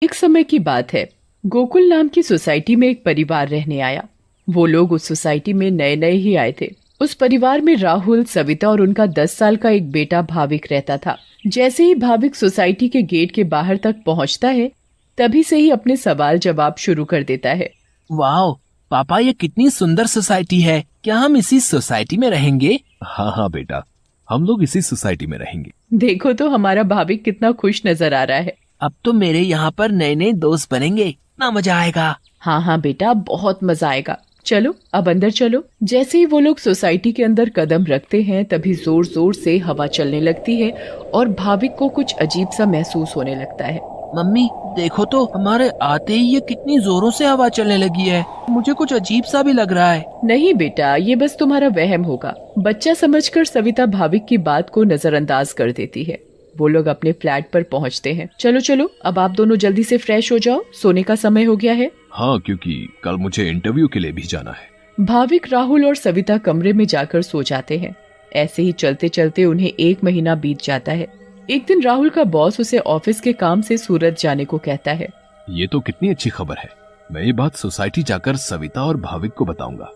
एक समय की बात है। गोकुल नाम की सोसाइटी में एक परिवार रहने आया। वो लोग उस सोसाइटी में नए नए ही आए थे। उस परिवार में राहुल, सविता और उनका 10 साल का एक बेटा भाविक रहता था। जैसे ही भाविक सोसाइटी के गेट के बाहर तक पहुंचता है, तभी से ही अपने सवाल जवाब शुरू कर देता है। वाह पापा, ये कितनी सुंदर सोसाइटी है। क्या हम इसी सोसाइटी में रहेंगे? हाँ हाँ बेटा, हम लोग इसी सोसाइटी में रहेंगे। देखो तो हमारा भाविक कितना खुश नजर आ रहा है। अब तो मेरे यहाँ पर नए नए दोस्त बनेंगे, इतना मजा आएगा। हाँ हाँ बेटा, बहुत मजा आएगा। चलो अब अंदर चलो। जैसे ही वो लोग सोसाइटी के अंदर कदम रखते हैं, तभी जोर जोर से हवा चलने लगती है और भाविक को कुछ अजीब सा महसूस होने लगता है। मम्मी देखो तो, हमारे आते ही ये कितनी जोरों से हवा चलने लगी है। मुझे कुछ अजीब सा भी लग रहा है। नहीं बेटा, ये बस तुम्हारा वहम होगा। बच्चा समझकर सविता भाविक की बात को नजरअंदाज कर देती है। वो लोग अपने फ्लैट पर पहुंचते हैं। चलो चलो, अब आप दोनों जल्दी से फ्रेश हो जाओ, सोने का समय हो गया है। हाँ, क्योंकि कल मुझे इंटरव्यू के लिए भी जाना है। भाविक, राहुल और सविता कमरे में जाकर सो जाते हैं। ऐसे ही चलते चलते उन्हें 1 महीना बीत जाता है। एक दिन राहुल का बॉस उसे ऑफिस के काम से सूरत जाने को कहता है। ये तो कितनी अच्छी खबर है। मैं ये बात सोसाइटी जाकर सविता और भाविक को बताऊंगा,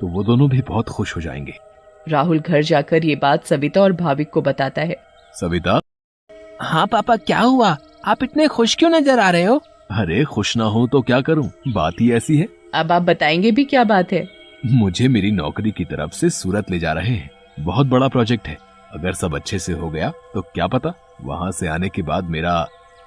तो वो दोनों भी बहुत खुश हो जाएंगे। राहुल घर जाकर ये बात सविता और भाविक को बताता है। सविता। हाँ पापा, क्या हुआ? आप इतने खुश क्यों नजर आ रहे हो? अरे खुश ना हो तो क्या करूं, बात ही ऐसी है। अब आप बताएंगे भी, क्या बात है? मुझे मेरी नौकरी की तरफ से सूरत ले जा रहे हैं। बहुत बड़ा प्रोजेक्ट है। अगर सब अच्छे से हो गया तो क्या पता वहाँ से आने के बाद मेरा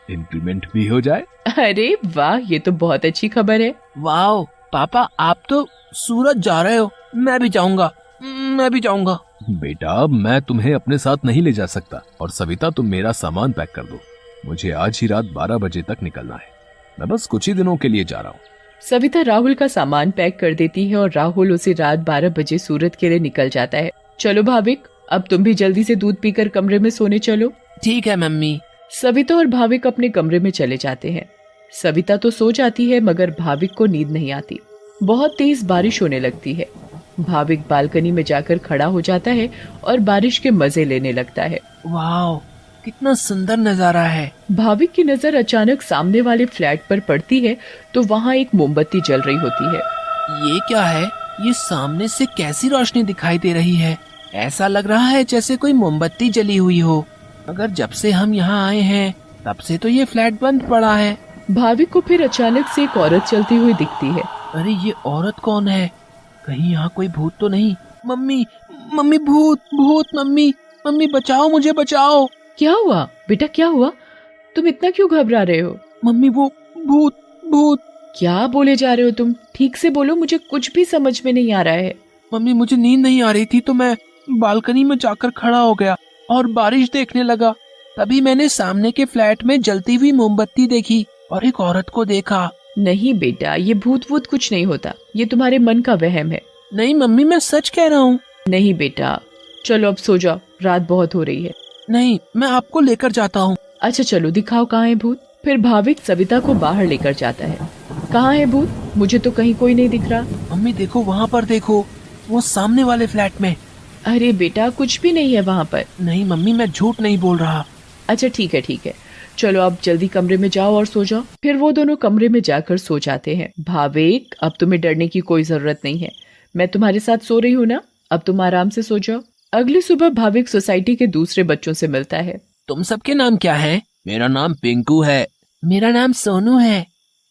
इंक्रीमेंट भी हो जाए। अरे वाह, ये तो बहुत अच्छी खबर है। वाह पापा, आप तो सूरत जा रहे हो। मैं भी जाऊंगा, मैं भी जाऊंगा। बेटा, मैं तुम्हें अपने साथ नहीं ले जा सकता। और सविता, तुम मेरा सामान पैक कर दो। मुझे आज ही रात 12 बजे तक निकलना है। मैं बस कुछ ही दिनों के लिए जा रहा हूँ। सविता राहुल का सामान पैक कर देती है और राहुल उसे रात 12 बजे सूरत के लिए निकल जाता है। चलो भाविक, अब तुम भी जल्दी से दूध पीकर कमरे में सोने चलो। ठीक है मम्मी। सविता और भाविक अपने कमरे में चले जाते हैं। सविता तो सो जाती है, मगर भाविक को नींद नहीं आती। बहुत तेज बारिश होने लगती है। भाविक बालकनी में जाकर खड़ा हो जाता है और बारिश के मजे लेने लगता है। वाह, कितना सुंदर नजारा है। भाविक की नजर अचानक सामने वाले फ्लैट पर पड़ती है, तो वहाँ एक मोमबत्ती जल रही होती है। ये क्या है? ये सामने से कैसी रोशनी दिखाई दे रही है? ऐसा लग रहा है जैसे कोई मोमबत्ती जली हुई हो। मगर जब से हम यहाँ आए हैं, तब से तो ये फ्लैट बंद पड़ा है। भाविक को फिर अचानक से एक औरत चलती हुई दिखती है। अरे ये औरत कौन है? कहीं यहाँ कोई भूत तो नहीं? मम्मी, मम्मी, भूत भूत, मम्मी, मम्मी बचाओ, मुझे बचाओ। क्या हुआ बेटा, क्या हुआ? तुम इतना क्यों घबरा रहे हो? मम्मी, वो भूत भूत। क्या बोले जा रहे हो तुम? ठीक से बोलो, मुझे कुछ भी समझ में नहीं आ रहा है। मम्मी, मुझे नींद नहीं आ रही थी तो मैं बालकनी में जाकर खड़ा हो गया और बारिश देखने लगा। तभी मैंने सामने के फ्लैट में जलती हुई मोमबत्ती देखी और एक औरत को देखा। नहीं बेटा, ये भूत वूत कुछ नहीं होता। ये तुम्हारे मन का वहम है। नहीं मम्मी, मैं सच कह रहा हूँ। नहीं बेटा, चलो अब सो जाओ, रात बहुत हो रही है। नहीं, मैं आपको लेकर जाता हूँ। अच्छा चलो, दिखाओ कहाँ है भूत। फिर भाविक सविता को बाहर लेकर जाता है। कहाँ है भूत? मुझे तो कहीं कोई नहीं दिख रहा। मम्मी देखो, वहाँ पर देखो, वो सामने वाले फ्लैट में। अरे बेटा, कुछ भी नहीं है वहाँ पर। नहीं मम्मी, मैं झूठ नहीं बोल रहा। अच्छा ठीक है ठीक है, चलो अब जल्दी कमरे में जाओ और सो जाओ। फिर वो दोनों कमरे में जाकर सो जाते हैं। भाविक, अब तुम्हें डरने की कोई जरूरत नहीं है। मैं तुम्हारे साथ सो रही हूँ ना, अब तुम आराम से सो जाओ। अगली सुबह भाविक सोसाइटी के दूसरे बच्चों से मिलता है। तुम सबके नाम क्या है? मेरा नाम पिंकू है। मेरा नाम सोनू है।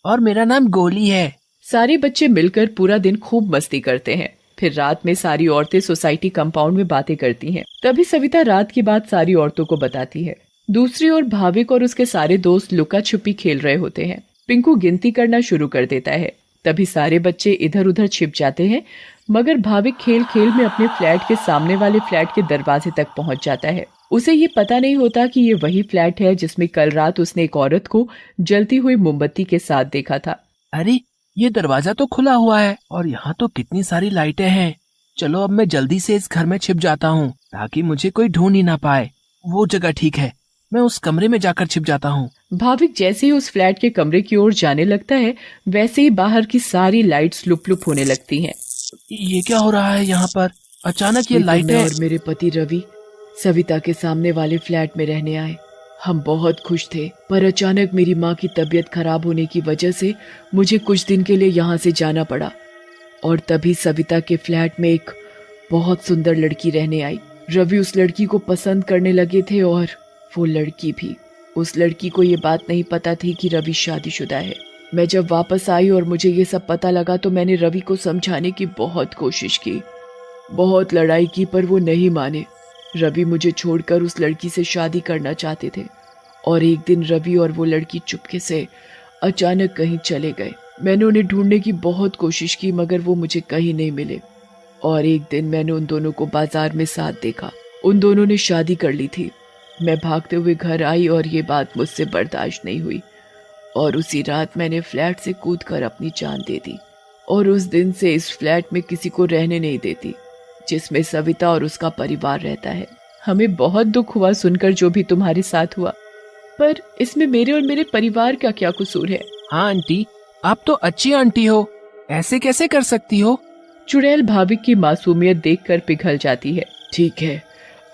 और मेरा नाम गोली है। सारे बच्चे मिलकर पूरा दिन खूब मस्ती करते हैं। फिर रात में सारी औरतें सोसाइटी कंपाउंड में बातें करती हैं। तभी सविता रात की बात सारी औरतों को बताती है। दूसरी ओर भाविक और उसके सारे दोस्त लुका छुपी खेल रहे होते हैं। पिंकू गिनती करना शुरू कर देता है। तभी सारे बच्चे इधर उधर छिप जाते हैं, मगर भाविक खेल खेल में अपने फ्लैट के सामने वाले फ्लैट के दरवाजे तक पहुंच जाता है। उसे ये पता नहीं होता कि ये वही फ्लैट है जिसमें कल रात उसने एक औरत को जलती हुई मोमबत्ती के साथ देखा था। अरे, ये दरवाजा तो खुला हुआ है और यहाँ तो कितनी सारी लाइटें हैं। चलो अब मैं जल्दी से इस घर में छिप जाता हूँ ताकि मुझे कोई ढूंढ ही ना पाए। वो जगह ठीक है, मैं उस कमरे में जाकर छिप जाता हूँ। भाविक जैसे ही उस फ्लैट के कमरे की ओर जाने लगता है, वैसे ही बाहर की सारी लाइट्स लुप लुप होने लगती हैं। ये क्या हो रहा है यहाँ पर? अचानक ये मैं लाइटें। और मेरे पति रवि सविता के सामने वाले फ्लैट में रहने आए। हम बहुत खुश थे, पर अचानक मेरी माँ की तबीयत खराब होने की वजह से मुझे कुछ दिन के लिए यहाँ से जाना पड़ा। और तभी सविता के फ्लैट में एक बहुत सुंदर लड़की रहने आई। रवि उस लड़की को पसंद करने लगे थे और वो लड़की भी। उस लड़की को ये बात नहीं पता थी कि रवि शादीशुदा है। मैं जब वापस आई और मुझे ये सब पता लगा तो मैंने रवि को समझाने की बहुत कोशिश की, बहुत लड़ाई की, पर वो नहीं माने। रवि मुझे छोड़कर उस लड़की से शादी करना चाहते थे। और एक दिन रवि और वो लड़की चुपके से अचानक कहीं चले गए। मैंने उन्हें ढूंढने की बहुत कोशिश की, मगर वो मुझे कहीं नहीं मिले। और एक दिन मैंने उन दोनों को बाजार में साथ देखा। उन दोनों ने शादी कर ली थी। मैं भागते हुए घर आई और ये बात मुझसे बर्दाश्त नहीं हुई और उसी रात मैंने फ्लैट से कूदकर अपनी जान दे दी। और उस दिन से इस फ्लैट में किसी को रहने नहीं देती, जिसमें सविता और उसका परिवार रहता है। हमें बहुत दुख हुआ सुनकर जो भी तुम्हारे साथ हुआ, पर इसमें मेरे और मेरे परिवार का क्या कसूर है? हाँ आंटी, आप तो अच्छी आंटी हो, ऐसे कैसे कर सकती हो? चुड़ैल भाभी की मासूमियत देखकर पिघल जाती है। ठीक है,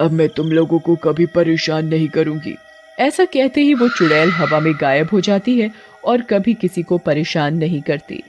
अब मैं तुम लोगों को कभी परेशान नहीं करूंगी। ऐसा कहते ही वो चुड़ैल हवा में गायब हो जाती है और कभी किसी को परेशान नहीं करती।